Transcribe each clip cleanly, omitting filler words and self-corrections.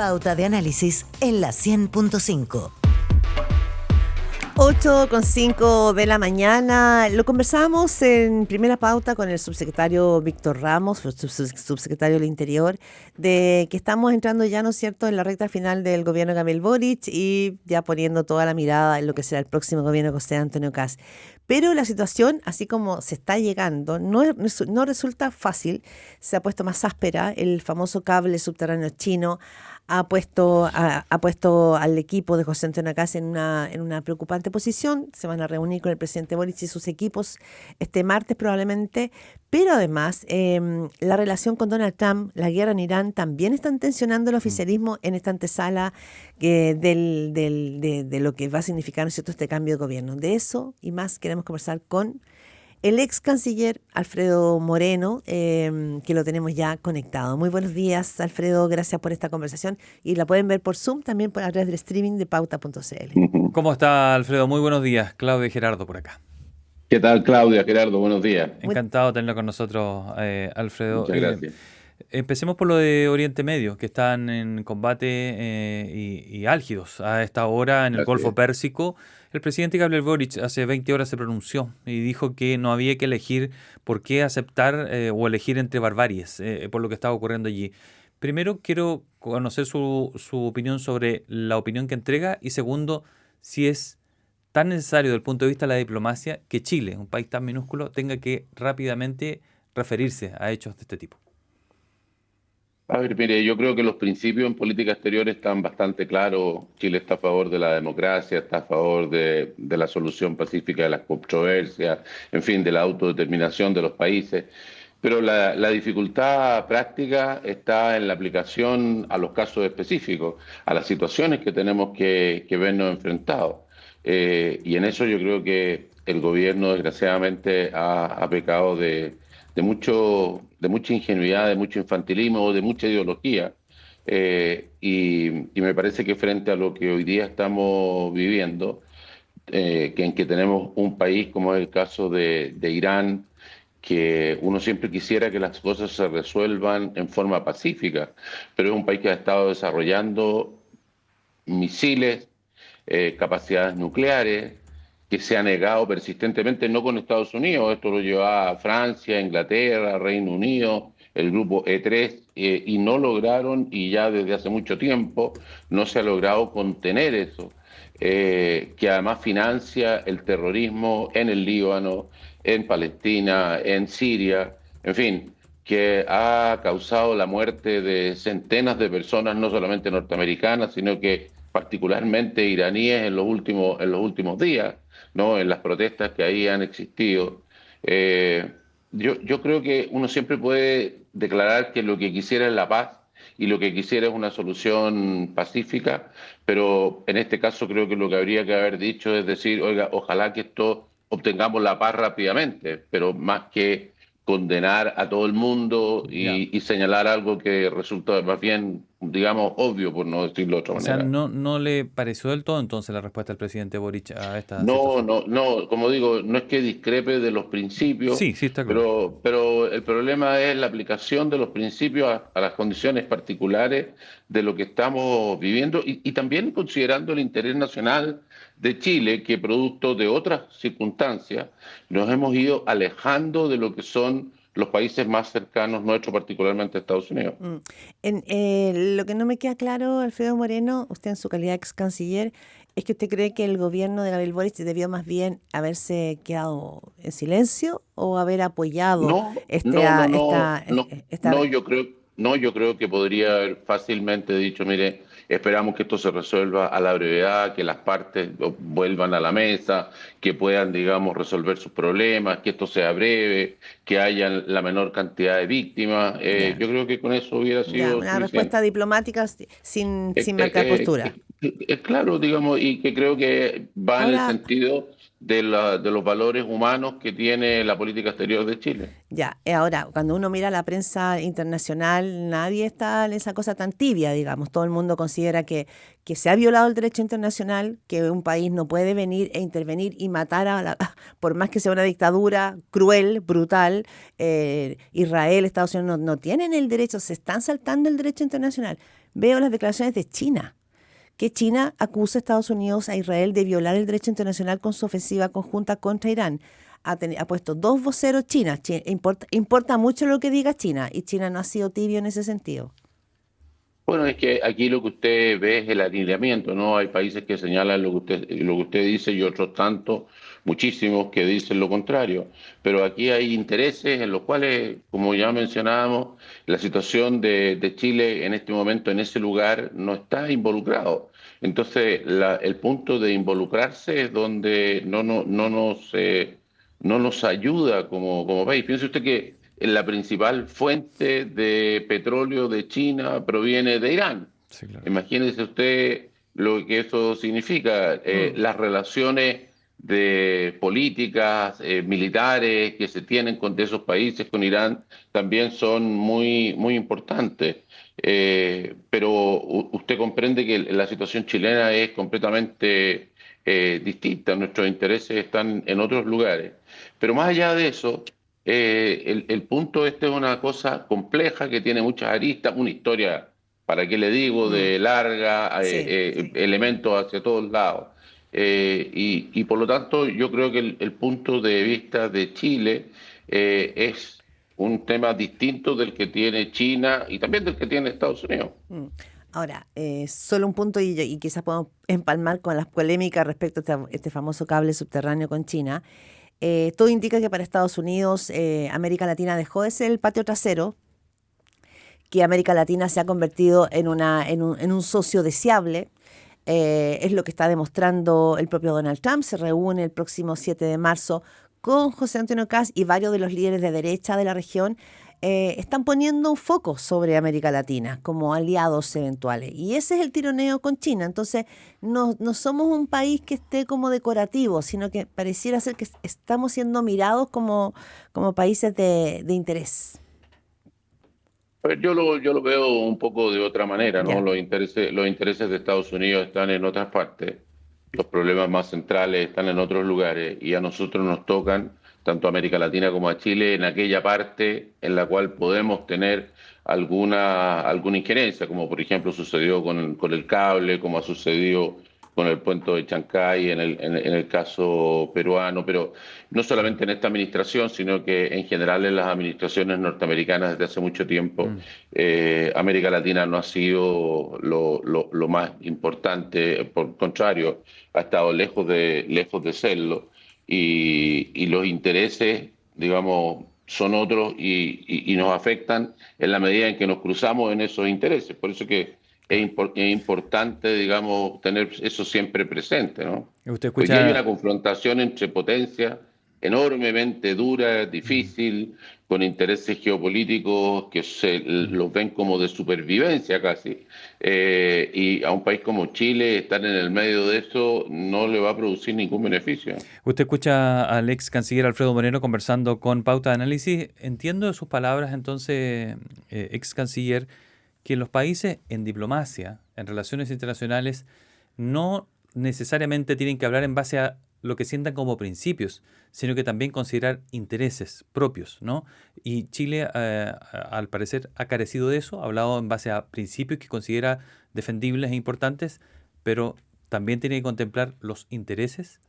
Pauta de análisis en la 100.5. 8:05 de la mañana. Lo conversamos en primera pauta con el subsecretario Víctor Ramos, subsecretario del Interior, de que estamos entrando ya, ¿no es cierto?, en la recta final del gobierno de Gabriel Boric y ya poniendo toda la mirada en lo que será el próximo gobierno de José Antonio Kast. Pero la situación, así como se está llegando, no resulta fácil. Se ha puesto más áspera. El famoso cable subterráneo chino ha puesto al equipo de José Antonio Kast en una preocupante posición. Se van a reunir con el presidente Boric y sus equipos este martes probablemente, pero además la relación con Donald Trump, la guerra en Irán, también están tensionando el oficialismo en esta antesala de lo que va a significar, ¿no es cierto?, este cambio de gobierno. De eso y más queremos conversar con el ex canciller Alfredo Moreno, que lo tenemos ya conectado. Muy buenos días, Alfredo, gracias por esta conversación y la pueden ver por Zoom, también a través del streaming de pauta.cl. ¿Cómo está, Alfredo? Muy buenos días. Claudia y Gerardo por acá. ¿Qué tal, Claudia, Gerardo? Buenos días. Encantado de tenerlo con nosotros, Alfredo. Muchas gracias. Empecemos por lo de Oriente Medio, que están en combate y álgidos a esta hora en el Golfo Pérsico. El presidente Gabriel Boric hace 20 horas se pronunció y dijo que no había que elegir por qué aceptar o elegir entre barbaries por lo que estaba ocurriendo allí. Primero, quiero conocer su opinión sobre la opinión que entrega y segundo, si es tan necesario desde el punto de vista de la diplomacia que Chile, un país tan minúsculo, tenga que rápidamente referirse a hechos de este tipo. A ver, mire, yo creo que los principios en política exterior están bastante claros. Chile está a favor de la democracia, está a favor de la solución pacífica de las controversias, en fin, de la autodeterminación de los países. Pero la dificultad práctica está en la aplicación a los casos específicos, a las situaciones que tenemos que vernos enfrentados. Y en eso yo creo que el gobierno, desgraciadamente, ha pecado de mucha ingenuidad, de mucho infantilismo, de mucha ideología. Y me parece que frente a lo que hoy día estamos viviendo, en que tenemos un país como es el caso de Irán, que uno siempre quisiera que las cosas se resuelvan en forma pacífica, pero es un país que ha estado desarrollando misiles, capacidades nucleares, que se ha negado persistentemente, no con Estados Unidos, esto lo llevaba Francia, Inglaterra, Reino Unido, el grupo E3, y no lograron, y ya desde hace mucho tiempo, no se ha logrado contener eso, que además financia el terrorismo en el Líbano, en Palestina, en Siria, en fin, que ha causado la muerte de centenas de personas, no solamente norteamericanas, sino que particularmente iraníes en los últimos días, ¿no? En las protestas que ahí han existido. Yo creo que uno siempre puede declarar que lo que quisiera es la paz y lo que quisiera es una solución pacífica, pero en este caso creo que lo que habría que haber dicho es decir, oiga, ojalá que obtengamos la paz rápidamente, pero más que condenar a todo el mundo y señalar algo que resulta más bien, digamos, obvio, por no decirlo de otra manera. O sea, ¿no le pareció del todo entonces la respuesta del presidente Boric a esta No, situación? no, como digo, no es que discrepe de los principios, Sí, está claro. pero el problema es la aplicación de los principios a las condiciones particulares de lo que estamos viviendo y también considerando el interés nacional de Chile, que producto de otras circunstancias nos hemos ido alejando de lo que son los países más cercanos nuestros, particularmente Estados Unidos. Lo que no me queda claro, Alfredo Moreno, usted en su calidad de ex canciller, es que usted cree que el gobierno de Gabriel Boric debió más bien haberse quedado en silencio o haber apoyado yo creo que podría haber fácilmente dicho, mire, esperamos que esto se resuelva a la brevedad, que las partes vuelvan a la mesa, que puedan, digamos, resolver sus problemas, que esto sea breve, que haya la menor cantidad de víctimas. Yo creo que con eso hubiera sido una suficiente. respuesta diplomática sin marcar postura. Claro, digamos, y que creo que va en el sentido de los valores humanos que tiene la política exterior de Chile. Ahora, cuando uno mira la prensa internacional, nadie está en esa cosa tan tibia, digamos. Todo el mundo considera que se ha violado el derecho internacional, que un país no puede venir e intervenir y matar por más que sea una dictadura cruel, brutal. Israel, Estados Unidos no tienen el derecho, se están saltando el derecho internacional. veo las declaraciones de China, que China acusa a Estados Unidos, a Israel, de violar el derecho internacional con su ofensiva conjunta contra Irán. Ha puesto 2 voceros China. Importa mucho lo que diga China, y China no ha sido tibio en ese sentido. Bueno, es que aquí lo que usted ve es el alineamiento, ¿no? Hay países que señalan lo que usted dice y otros tantos, muchísimos que dicen lo contrario. Pero aquí hay intereses en los cuales, como ya mencionábamos, la situación de Chile en este momento, en ese lugar, no está involucrado. Entonces, el punto de involucrarse es donde no nos ayuda como país. Piense usted que la principal fuente de petróleo de China proviene de Irán. Sí, claro. Imagínese usted lo que eso significa. Las relaciones de políticas, militares que se tienen de esos países con Irán también son muy, muy importantes. Pero usted comprende que la situación chilena es completamente distinta. Nuestros intereses están en otros lugares. Pero más allá de eso, el punto este es una cosa compleja que tiene muchas aristas, una historia, ¿para qué le digo?, de larga, Sí, sí. elementos hacia todos lados. Y por lo tanto yo creo que el punto de vista de Chile es un tema distinto del que tiene China y también del que tiene Estados Unidos. Ahora, solo un punto, y quizás podemos empalmar con las polémicas respecto a este famoso cable subterráneo con China. Todo indica que para Estados Unidos, América Latina dejó de ser el patio trasero, que América Latina se ha convertido en un socio deseable. Es lo que está demostrando el propio Donald Trump. Se reúne el próximo 7 de marzo con José Antonio Kast, y varios de los líderes de derecha de la región están poniendo un foco sobre América Latina como aliados eventuales. Y ese es el tironeo con China. Entonces, no somos un país que esté como decorativo, sino que pareciera ser que estamos siendo mirados como países de interés. A ver, yo lo veo un poco de otra manera, ¿no? Ya. Los intereses de Estados Unidos están en otras partes, los problemas más centrales están en otros lugares y a nosotros nos tocan, tanto a América Latina como a Chile, en aquella parte en la cual podemos tener alguna injerencia, como por ejemplo sucedió con el cable, como ha sucedido con el puente de Chancay en el caso peruano, pero no solamente en esta administración, sino que en general en las administraciones norteamericanas desde hace mucho tiempo. América Latina no ha sido lo más importante, por el contrario, ha estado lejos de serlo, y los intereses, digamos, son otros y nos afectan en la medida en que nos cruzamos en esos intereses. Por eso que es importante, digamos, tener eso siempre presente, ¿no? Usted Hoy día hay escucha, una confrontación entre potencias enormemente dura, difícil, con intereses geopolíticos que los ven como de supervivencia casi. Y a un país como Chile, estar en el medio de eso no le va a producir ningún beneficio. usted escucha al ex canciller Alfredo Moreno conversando con Pauta de Análisis. Entiendo de sus palabras, entonces, ex canciller, que los países en diplomacia, en relaciones internacionales, no necesariamente tienen que hablar en base a lo que sientan como principios, sino que también considerar intereses propios, ¿no? Y Chile, al parecer, ha carecido de eso, ha hablado en base a principios que considera defendibles e importantes, pero también tiene que contemplar los intereses.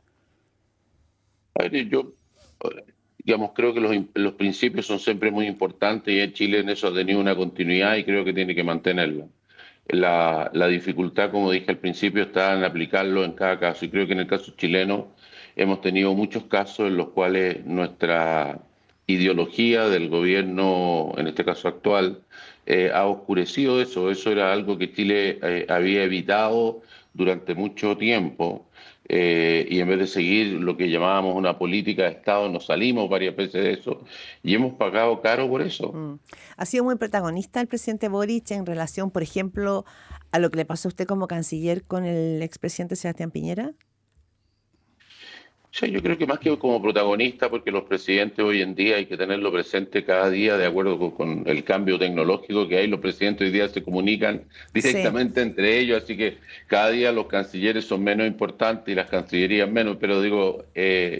A ver, yo, digamos, creo que los principios son siempre muy importantes y en Chile en eso ha tenido una continuidad y creo que tiene que mantenerla. La dificultad, como dije al principio, está en aplicarlo en cada caso y creo que en el caso chileno hemos tenido muchos casos en los cuales nuestra ideología del gobierno, en este caso actual, ha oscurecido eso. Eso era algo que Chile había evitado durante mucho tiempo. Y en vez de seguir lo que llamábamos una política de Estado, nos salimos varias veces de eso y hemos pagado caro por eso. Ha sido muy protagonista el presidente Boric en relación, por ejemplo, a lo que le pasó a usted como canciller con el expresidente Sebastián Piñera. O sea, yo creo que más que como protagonista, porque los presidentes hoy en día hay que tenerlo presente cada día, de acuerdo con el cambio tecnológico que hay, los presidentes hoy día se comunican Sí. directamente entre ellos, así que cada día los cancilleres son menos importantes y las cancillerías menos, pero digo,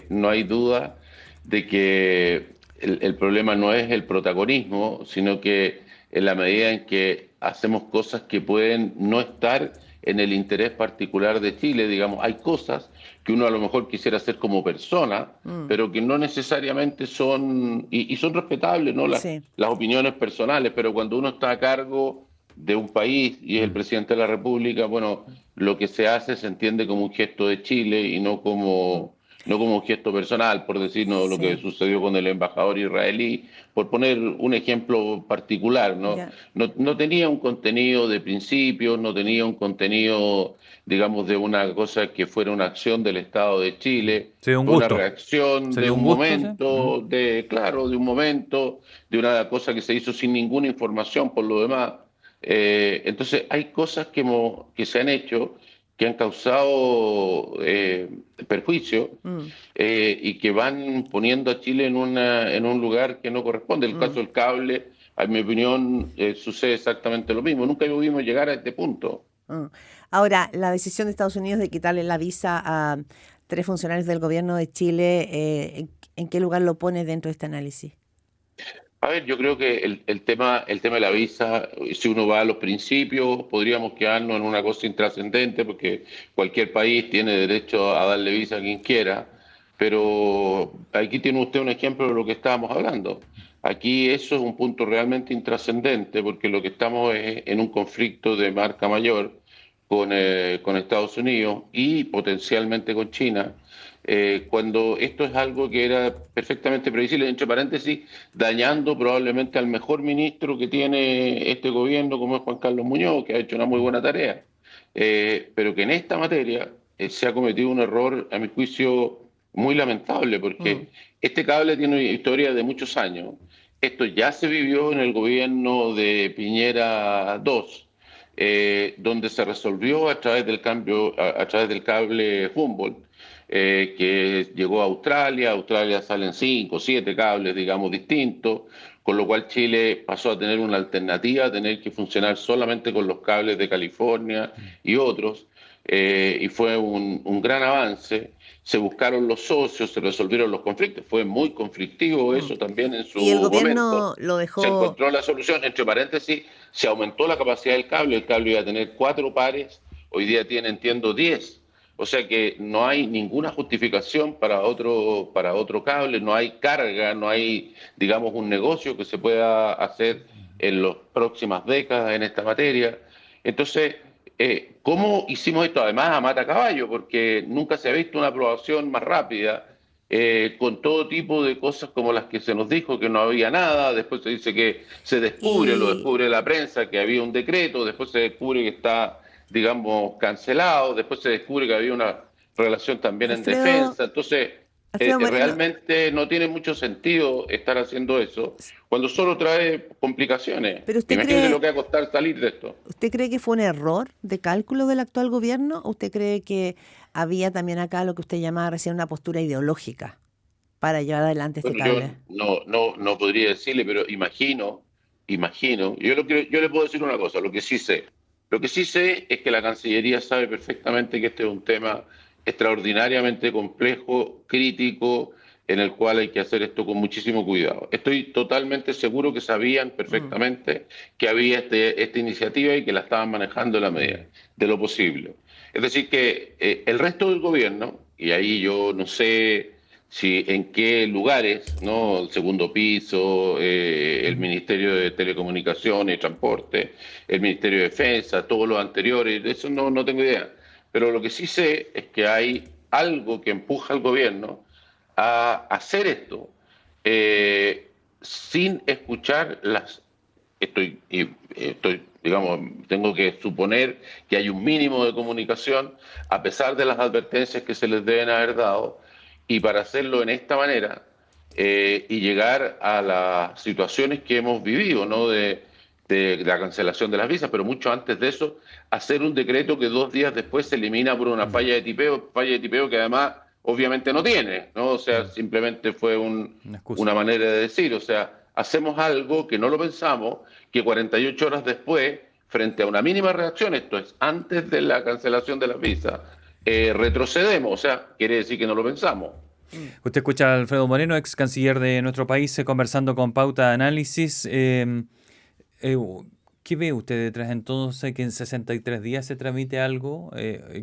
no hay duda de que el problema no es el protagonismo, sino que en la medida en que hacemos cosas que pueden no estar en el interés particular de Chile. Digamos, hay cosas que uno a lo mejor quisiera hacer como persona, pero que no necesariamente son, y son respetables, ¿no? Sí. Las opiniones personales, pero cuando uno está a cargo de un país y es el presidente de la República, bueno, lo que se hace se entiende como un gesto de Chile y no como un gesto personal, por decirnos lo que Sí. sucedió con el embajador israelí, por poner un ejemplo particular, ¿no? Ya. No tenía un contenido de principios, no tenía un contenido, digamos, de una cosa que fuera una acción del Estado de Chile, Se dio un fue una gusto. reacción Se de dio un un gusto, ¿sí? momento, claro, de un momento, de una cosa que se hizo sin ninguna información por lo demás. Entonces, hay cosas que se han hecho que han causado perjuicio y que van poniendo a Chile en un lugar que no corresponde. El caso del cable, en mi opinión, sucede exactamente lo mismo. Nunca pudimos llegar a este punto. Mm. Ahora, la decisión de Estados Unidos de quitarle la visa a 3 funcionarios del gobierno de Chile, ¿en qué lugar lo pone dentro de este análisis? A ver, yo creo que el tema de la visa, si uno va a los principios, podríamos quedarnos en una cosa intrascendente, porque cualquier país tiene derecho a darle visa a quien quiera, pero aquí tiene usted un ejemplo de lo que estábamos hablando. Aquí eso es un punto realmente intrascendente, porque lo que estamos es en un conflicto de marca mayor con Estados Unidos y potencialmente con China, cuando esto es algo que era perfectamente previsible, entre paréntesis, dañando probablemente al mejor ministro que tiene este gobierno, como es Juan Carlos Muñoz, que ha hecho una muy buena tarea. Pero que en esta materia se ha cometido un error, a mi juicio, muy lamentable, porque este cable tiene una historia de muchos años. Esto ya se vivió en el gobierno de Piñera II, donde se resolvió a través del a través del cable Humboldt, que llegó a Australia. Australia salen 5 o 7 cables, digamos, distintos, con lo cual Chile pasó a tener una alternativa, a tener que funcionar solamente con los cables de California y otros, y fue un gran avance. Se buscaron los socios, se resolvieron los conflictos, fue muy conflictivo eso también en su Y el momento. gobierno lo Se dejó. encontró la solución, entre paréntesis, se aumentó la capacidad del cable, el cable iba a tener 4 pares, hoy día tiene, entiendo, 10. O sea que no hay ninguna justificación para otro cable, no hay carga, no hay, digamos, un negocio que se pueda hacer en las próximas décadas en esta materia. Entonces, ¿cómo hicimos esto? Además, a mata caballo, porque nunca se ha visto una aprobación más rápida, con todo tipo de cosas como las que se nos dijo, que no había nada, después se dice que se descubre, lo Y descubre la prensa, que había un decreto, después se descubre que está, digamos, cancelado, después se descubre que había una relación también en Alfredo, defensa. Entonces, Alfredo Moreno, realmente no tiene mucho sentido estar haciendo eso cuando solo trae complicaciones. pero Imagínese lo que va a costar salir de esto. ¿usted cree que fue un error de cálculo del actual gobierno o usted cree que había también acá lo que usted llamaba recién una postura ideológica para llevar adelante este Bueno, yo cable? no podría decirle, pero imagino. Yo le puedo decir una cosa, lo que sí sé. Lo que sí sé es que la Cancillería sabe perfectamente que este es un tema extraordinariamente complejo, crítico, en el cual hay que hacer esto con muchísimo cuidado. Estoy totalmente seguro que sabían perfectamente que había esta iniciativa y que la estaban manejando en la medida de lo posible. Es decir, que el resto del gobierno, y ahí yo no sé si en qué lugares, ¿no? El segundo piso, el Ministerio de Telecomunicaciones y Transporte, el Ministerio de Defensa, todos los anteriores, de eso no tengo idea. Pero lo que sí sé es que hay algo que empuja al gobierno a hacer esto, sin escuchar digamos, tengo que suponer que hay un mínimo de comunicación, a pesar de las advertencias que se les deben haber dado, y para hacerlo en esta manera y llegar a las situaciones que hemos vivido, ¿no? De la cancelación de las visas, pero mucho antes de eso, hacer un decreto que 2 días después se elimina por una falla de tipeo que además obviamente no tiene, ¿no? O sea, simplemente fue Una excusa. una manera de decir, o sea, hacemos algo que no lo pensamos, que 48 horas después, frente a una mínima reacción, esto es antes de la cancelación de las visas, retrocedemos, o sea, quiere decir que no lo pensamos. Usted escucha a Alfredo Moreno, ex canciller de nuestro país, conversando con Pauta de Análisis. ¿Qué ve usted detrás entonces que en 63 días se tramite algo?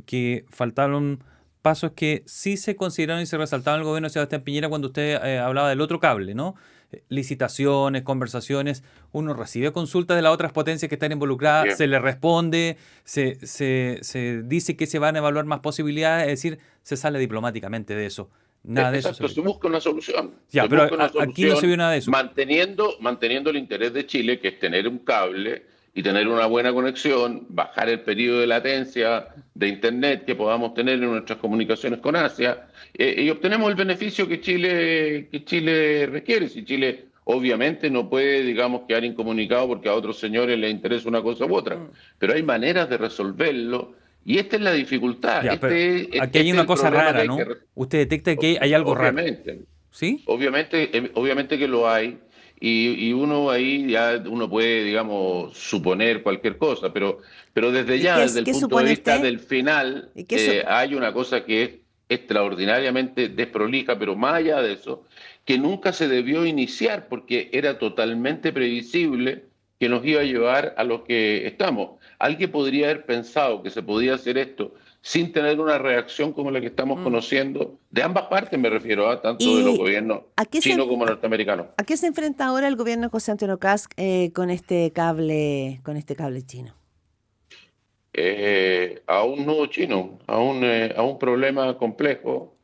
Que faltaron pasos que sí se consideraron y se resaltaban en el gobierno de Sebastián Piñera cuando usted hablaba del otro cable, ¿no? Licitaciones, conversaciones, uno recibe consultas de las otras potencias que están involucradas, Bien. se le responde, se dice que se van a evaluar más posibilidades, es decir, se sale diplomáticamente de eso. Nada de eso se Exacto, ve. se busca una solución. Ya, Se pero busca una aquí no se solución vio nada de eso. manteniendo el interés de Chile, que es tener un cable y tener una buena conexión, bajar el periodo de latencia de Internet que podamos tener en nuestras comunicaciones con Asia, y obtenemos el beneficio que Chile requiere. Si Chile obviamente no puede, digamos, quedar incomunicado porque a otros señores les interesa una cosa u otra, pero hay maneras de resolverlo. Y esta es la dificultad. Ya, pero aquí Este hay es una el cosa problema que rara, hay que ¿no? Usted detecta que hay algo raro, obviamente, ¿sí? obviamente que lo hay, y uno ahí ya uno puede, digamos, suponer cualquier cosa, pero desde ¿Y ya, desde el qué punto de supone vista usted? del final, ¿Y qué su- hay una cosa que es extraordinariamente desprolija, pero más allá de eso, que nunca se debió iniciar porque era totalmente previsible que nos iba a llevar a lo que estamos. Alguien podría haber pensado que se podía hacer esto sin tener una reacción como la que estamos Mm. conociendo, de ambas partes me refiero, tanto de los ¿Y gobiernos a qué chino como norteamericano. a qué se enfrenta ahora el gobierno de José Antonio Kast con este cable chino? A un nudo chino, a un problema complejo,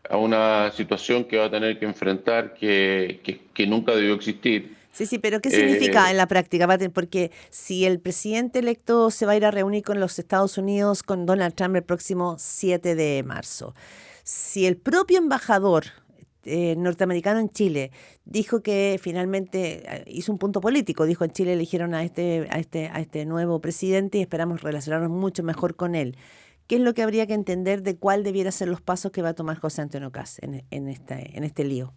a una situación que va a tener que enfrentar que nunca debió existir. Sí, sí, pero ¿qué significa Eh, en la práctica? Porque si el presidente electo se va a ir a reunir con los Estados Unidos, con Donald Trump el próximo 7 de marzo, si el propio embajador norteamericano en Chile dijo que finalmente hizo un punto político, dijo en Chile eligieron a este nuevo presidente y esperamos relacionarnos mucho mejor con él. ¿Qué es lo que habría que entender de cuál debiera ser los pasos que va a tomar José Antonio Kast en este lío?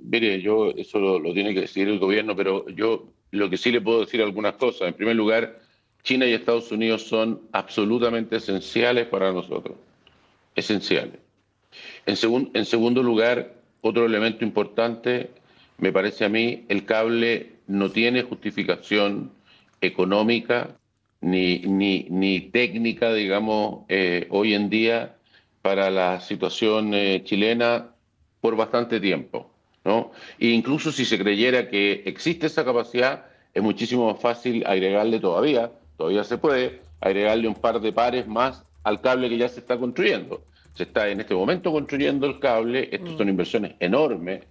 Mire, eso lo tiene que decidir el gobierno, pero yo lo que sí le puedo decir algunas cosas. En primer lugar, China y Estados Unidos son absolutamente esenciales para nosotros, esenciales. En segundo lugar, otro elemento importante, me parece a mí, el cable no tiene justificación económica ni técnica, digamos, hoy en día para la situación chilena por bastante tiempo, ¿no? E incluso si se creyera que existe esa capacidad, es muchísimo más fácil agregarle todavía se puede, agregarle un par de pares más al cable que ya se está construyendo. Se está en este momento construyendo el cable, estas son inversiones enormes,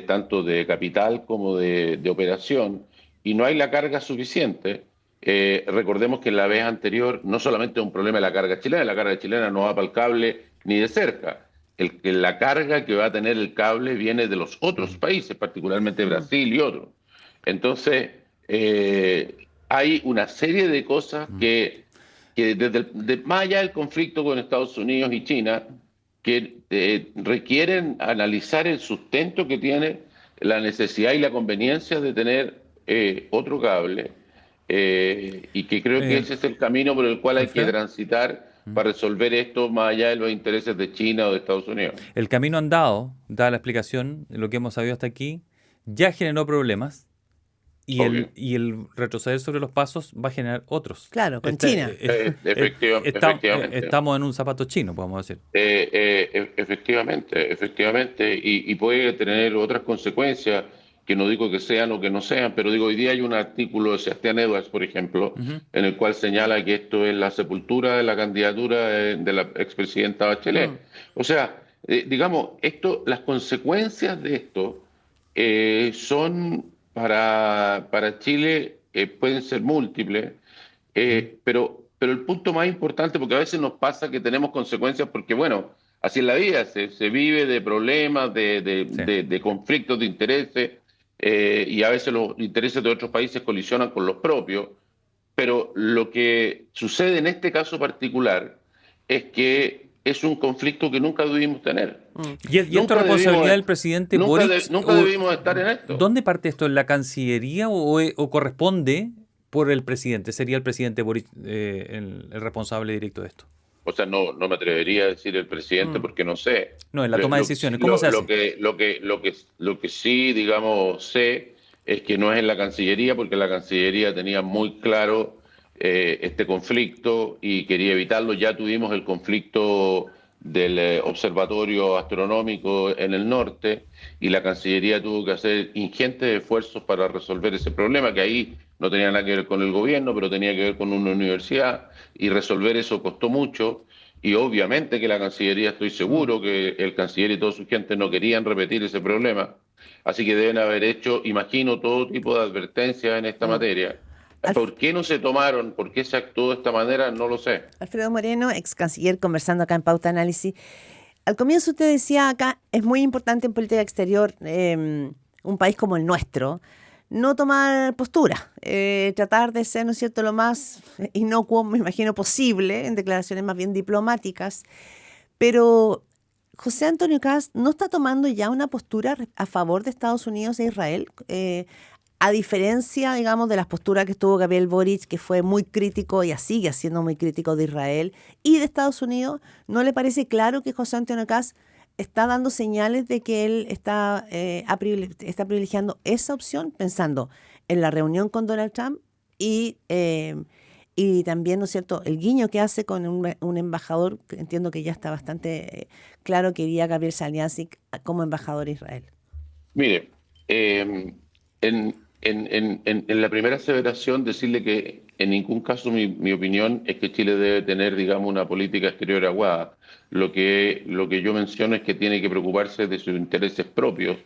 tanto de capital como de operación, y no hay la carga suficiente. Recordemos que en la vez anterior no solamente es un problema de la carga chilena no va para el cable ni de cerca. La carga que va a tener el cable viene de los otros países, particularmente Brasil y otros. Entonces, hay una serie de cosas que más allá del conflicto con Estados Unidos y China, que requieren analizar el sustento que tiene la necesidad y la conveniencia de tener otro cable, y que creo que ese es el camino por el cual hay que Alfredo, transitar para resolver esto más allá de los intereses de China o de Estados Unidos. el camino andado, dada la explicación, lo que hemos sabido hasta aquí, ya generó problemas Obvio. y el retroceder sobre los pasos va a generar otros. Claro, con China. Efectivamente. Estamos en un zapato chino, podemos decir. Efectivamente, y puede tener otras consecuencias que no digo que sean o que no sean, pero digo, hoy día hay un artículo de Sebastián Edwards, por ejemplo, en el cual señala que esto es la sepultura de la candidatura de la expresidenta Bachelet. O sea, digamos, las consecuencias de esto son para Chile, pueden ser múltiples, pero el punto más importante, porque a veces nos pasa que tenemos consecuencias porque, bueno, así es la vida, se vive de problemas, de conflictos de intereses, y a veces los intereses de otros países colisionan con los propios, pero lo que sucede en este caso particular es que es un conflicto que nunca debimos tener. Y esto es responsabilidad del presidente Boric. Nunca debimos estar en esto. ¿Dónde parte esto? ¿En la Cancillería o corresponde por el presidente? ¿Sería el presidente Boric el responsable directo de esto? O sea, no me atrevería a decir el presidente porque no sé. No, en la toma de decisiones. ¿Cómo se hace? Lo que sí, digamos, sé es que no es en la Cancillería, porque la Cancillería tenía muy claro este conflicto y quería evitarlo. Ya tuvimos el conflicto del Observatorio Astronómico en el norte y la Cancillería tuvo que hacer ingentes esfuerzos para resolver ese problema, que ahí no tenía nada que ver con el gobierno, pero tenía que ver con una universidad, y resolver eso costó mucho. Y obviamente que la Cancillería, estoy seguro que el canciller y toda su gente no querían repetir ese problema, así que deben haber hecho, imagino, todo tipo de advertencias en esta materia. Alf- ¿Por qué no se tomaron? ¿Por qué se actuó de esta manera? No lo sé. Alfredo Moreno, ex canciller, conversando acá en Pauta Análisis. Al comienzo usted decía acá, es muy importante en política exterior, un país como el nuestro, no tomar postura, tratar de ser, ¿no es cierto?, lo más inocuo, me imagino, posible, en declaraciones más bien diplomáticas. Pero José Antonio Kast no está tomando ya una postura a favor de Estados Unidos e Israel, a diferencia, digamos, de las posturas que tuvo Gabriel Boric, que fue muy crítico y sigue siendo muy crítico de Israel y de Estados Unidos. ¿No le parece claro que José Antonio Kast está dando señales de que él está privilegiando esa opción, pensando en la reunión con Donald Trump y también, ¿no es cierto?, el guiño que hace con un embajador, que entiendo que ya está bastante claro que iría Gabriel Saliasik como embajador a Israel? Mire, en la primera aseveración, decirle que en ningún caso mi opinión es que Chile debe tener, digamos, una política exterior aguada. Lo que yo menciono es que tiene que preocuparse de sus intereses propios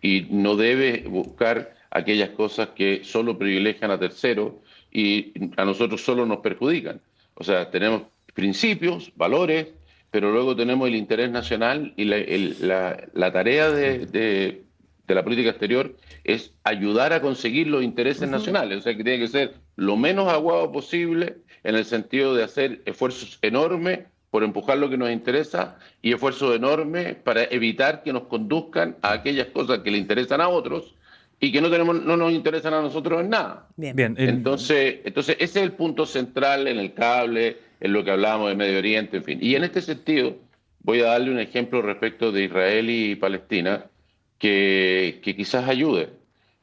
y no debe buscar aquellas cosas que solo privilegian a terceros y a nosotros solo nos perjudican. O sea, tenemos principios, valores, pero luego tenemos el interés nacional y la tarea de la política exterior es ayudar a conseguir los intereses nacionales. O sea, que tiene que ser lo menos aguado posible en el sentido de hacer esfuerzos enormes por empujar lo que nos interesa y esfuerzos enormes para evitar que nos conduzcan a aquellas cosas que le interesan a otros y que no nos interesan a nosotros en nada. Bien. Bien, Entonces, ese es el punto central en el cable, en lo que hablábamos de Medio Oriente, en fin. Y en este sentido, voy a darle un ejemplo respecto de Israel y Palestina que quizás ayude,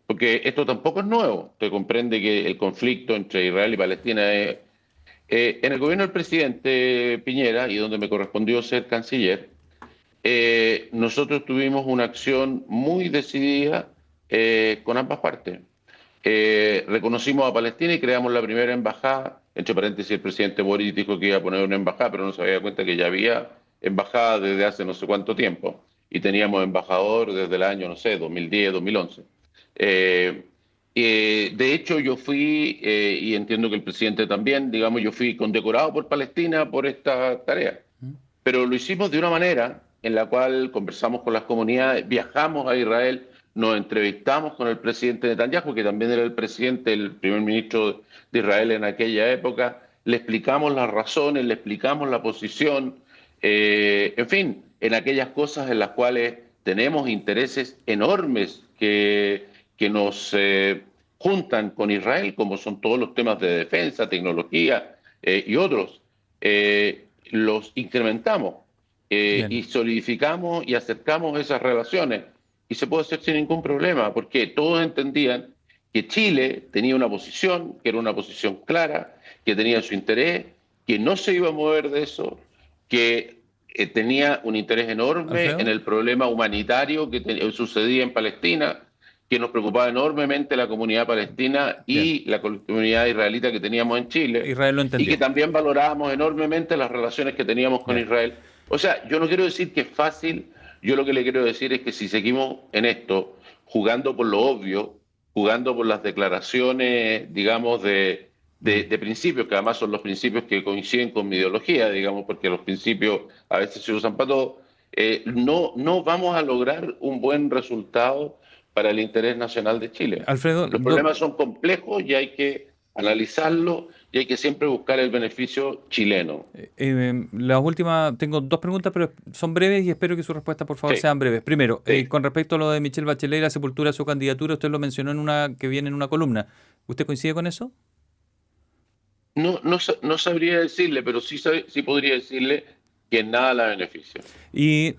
porque esto tampoco es nuevo. Usted comprende que el conflicto entre Israel y Palestina es... en el gobierno del presidente Piñera, y donde me correspondió ser canciller, nosotros tuvimos una acción muy decidida con ambas partes. Reconocimos a Palestina y creamos la primera embajada. Entre paréntesis, el presidente Boric dijo que iba a poner una embajada, pero no se había cuenta que ya había embajada desde hace no sé cuánto tiempo. Y teníamos embajador desde el año, no sé, 2010, 2011. De hecho, yo fui, y entiendo que el presidente también, digamos, yo fui condecorado por Palestina por esta tarea. Pero lo hicimos de una manera en la cual conversamos con las comunidades, viajamos a Israel, nos entrevistamos con el presidente Netanyahu, que también era el presidente, el primer ministro de Israel en aquella época, le explicamos las razones, le explicamos la posición, en fin, en aquellas cosas en las cuales tenemos intereses enormes que nos juntan con Israel, como son todos los temas de defensa, tecnología y otros. Los incrementamos y solidificamos y acercamos esas relaciones. Y se puede hacer sin ningún problema, porque todos entendían que Chile tenía una posición, que era una posición clara, que tenía su interés, que no se iba a mover de eso, que tenía un interés enorme ¿Alfredo? en el problema humanitario que sucedía en Palestina, que nos preocupaba enormemente la comunidad palestina y Bien. la comunidad israelita que teníamos en Chile, Israel lo y entendió. que también valorábamos enormemente las relaciones que teníamos con Bien. Israel. O sea, yo no quiero decir que es fácil, yo lo que le quiero decir es que si seguimos en esto, jugando por lo obvio, jugando por las declaraciones, digamos, de principios, que además son los principios que coinciden con mi ideología, digamos, porque los principios a veces se usan para todo, no vamos a lograr un buen resultado para el interés nacional de Chile. Alfredo, Los problemas son complejos y hay que analizarlos y hay que siempre buscar el beneficio chileno. las últimas, tengo dos preguntas, pero son breves y espero que sus respuestas, por favor, Sí. sean breves. Primero, Sí. con respecto a lo de Michelle Bachelet y la sepultura de su candidatura, usted lo mencionó en una que viene en una columna. ¿Usted coincide con eso? No sabría decirle, pero sí podría decirle que en nada la beneficia. Y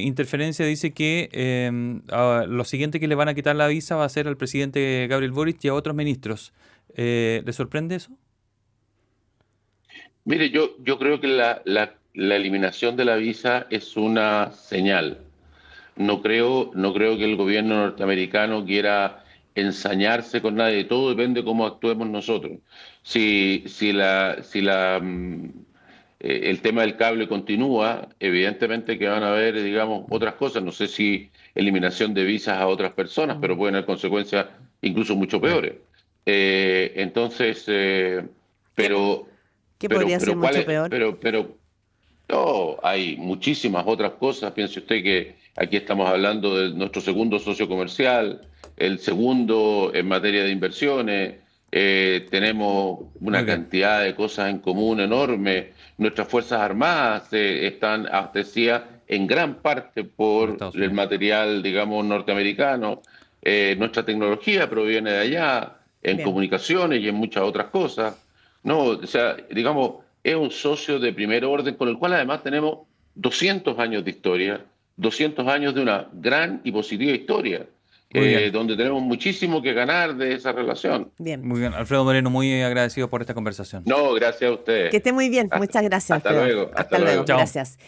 Interferencia dice que lo siguiente que le van a quitar la visa va a ser al presidente Gabriel Boric y a otros ministros. ¿Le sorprende eso? Mire, yo creo que la eliminación de la visa es una señal. No creo que el gobierno norteamericano quiera ensañarse con nadie. Todo depende de cómo actuemos nosotros. El tema del cable continúa, evidentemente que van a haber, digamos, otras cosas. No sé si eliminación de visas a otras personas, pero pueden haber consecuencias incluso mucho peores. Entonces, pero, ¿Qué podría ser ¿cuál mucho es? peor? Pero no, hay muchísimas otras cosas. Piense usted que aquí estamos hablando de nuestro segundo socio comercial, el segundo en materia de inversiones. Tenemos Muy una bien. cantidad de cosas en común enorme. Nuestras Fuerzas Armadas están abastecidas en gran parte Por por Estados el Unidos. material, digamos, norteamericano. Nuestra tecnología proviene de allá, en Bien. comunicaciones y en muchas otras cosas. No, o sea, digamos, es un socio de primer orden con el cual además tenemos 200 años de historia, 200 años de una gran y positiva historia, Muy bien. donde tenemos muchísimo que ganar de esa relación. Bien. Muy bien. Alfredo Moreno, muy agradecido por esta conversación. No, gracias a ustedes. Que esté muy bien. Muchas gracias, Hasta Alfredo. luego, hasta Hasta luego. luego. Chao. Gracias.